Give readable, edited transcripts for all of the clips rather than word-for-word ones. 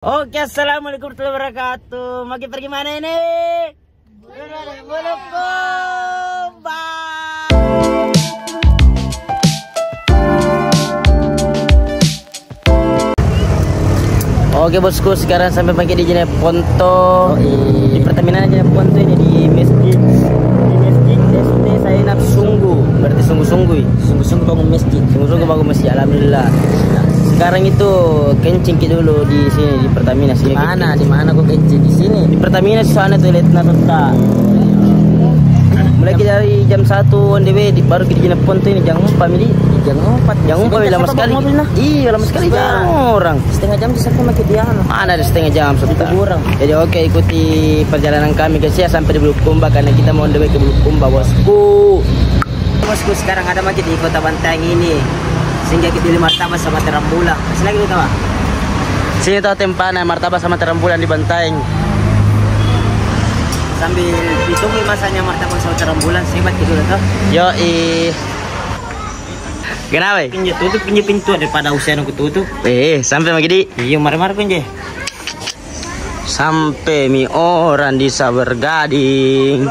Oke, assalamualaikum warahmatullahi wabarakatuh. Mau pergi mana ini? Bulukumba. Oke bosku, sekarang sampai pagi di Jeneponto. Di Pertamina Jeneponto ini di masjid. Di masjid SD Zainab Sungguh. Berarti sungguh-sungguh bangun masjid. Sungguh-sungguh bangun masjid. Alhamdulillah. Nah, sekarang itu kencing dulu di sini di Pertamina sini. Di mana kok kencing di sini? Di Pertamina di sana toiletnya tetap. Mulai dari jam 1 on the way baru di Jeneponto ini jam 4 mili. Jam 4 lama sekali. Iya, lama sekali jarang orang. Setengah jam bisa sampai ke dia. Mana ada setengah jam sudah kurang. Jadi oke, ikuti perjalanan kami guys ya sampai di Bulukumba karena kita mau on the way ke Bulukumba bosku. Bosku, sekarang ada lagi di Kota Bantaeng ini. Sehingga kita beli martabak sama terang bulan. Masih lagi tahu? Sini tahu tempana martabak sama terang bulan di Bantaeng. Sambil ditunggu masanya martabak sama terang bulan, sebat gitu tuh. Yoi. Kenapa? Pinjam pintu daripada usia aku tutup. Sampai lagi di. Iya, mari-mari kunci. Sampai mi orang di Sabar Gading.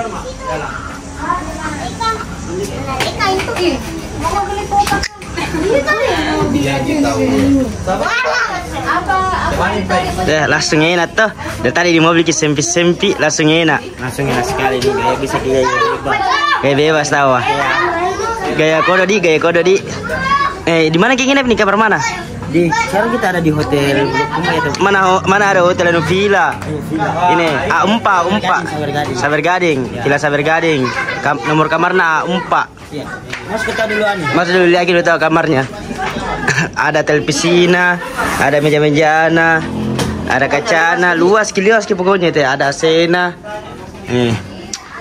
Langsung enak tuh. Dari tadi di mobil sempi langsung enak. Langsung enak sekali nih, gaya bisa gaya bebas tahu. Gaya kodo di. Di mana kayak gini nih, kamar mana? Sekarang kita ada di hotel Bulukumba ya. Mana ada hotel villa. Ini A4 Sabar Gading. Villa Sabar Gading. Nomor kamarnya A4. Iya. Masuk dulu lagi tahu kamarnya. Ada televisinya, ada meja-mejana, ada kacana, luas pokoknya itu. Ada sena.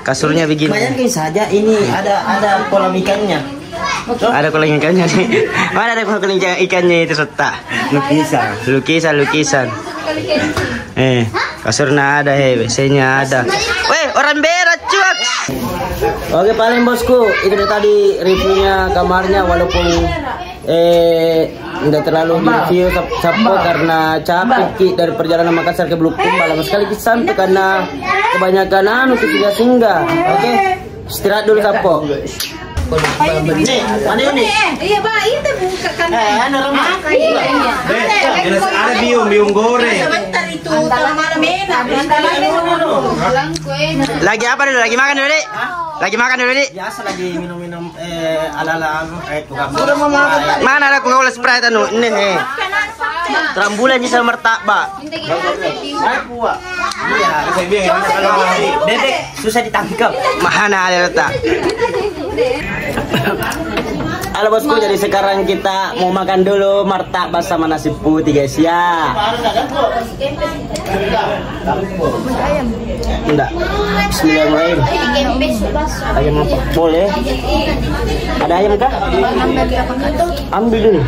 Kasurnya begini. Bayangkan saja ini ada kolam ikannya. Ada kolam ikannya nih. Mana ada kolam ikannya itu serta? Lukisan. Kasurnya ada, WC-nya ada. Weh, orang berat cuak. Oke, paling bosku, itu tadi reviewnya kamarnya walaupun tidak terlalu review Sapo karena capek dari perjalanan Makassar ke Bulukumba. Lama sekali kita sampai karena kebanyakan singgah. Oke, istirahat dulu Sapo. Mana ini? Iya, Pak, itu buka kan. Ada bium goreng. Sebentar itu, mana mena. Lagi apa dulu? Lagi makan dulu, Dik? Lagi makan dulu, Dik? Biasa lagi minum ala-ala tukang. Mana ada Coca-Cola Sprite anu? Ini nih. Terambulan di sama martabak. Bebek susah ditangkap. Mana ada letak? Halo bosku, jadi sekarang kita mau makan dulu martabak sama nasi putih guys ya. Enggak. Bismillahirrahmanirrahim. Ayam apa? Boleh. Ada ayam kah? Ambil dulu.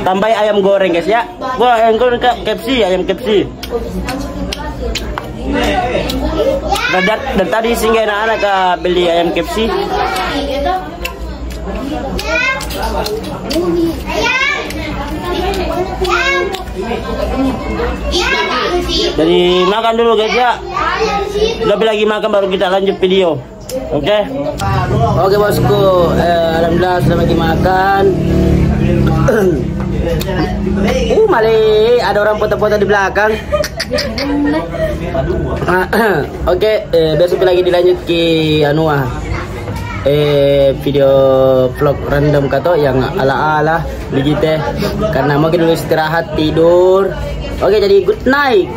Tambah ayam goreng guys ya. Wah, ayam goreng ayam kepsi. Dan tadi singgah anak beli ayam KFC. Jadi makan dulu guys ya. Lebih lagi makan baru kita lanjut video. Oke. Oke bosku, alhamdulillah sudah lagi makan. Mali ada orang foto-foto di belakang. Oke, besok lagi dilanjut ke video vlog random kato yang ala-ala begitu karena mungkin dulu istirahat tidur. Oke, jadi good night.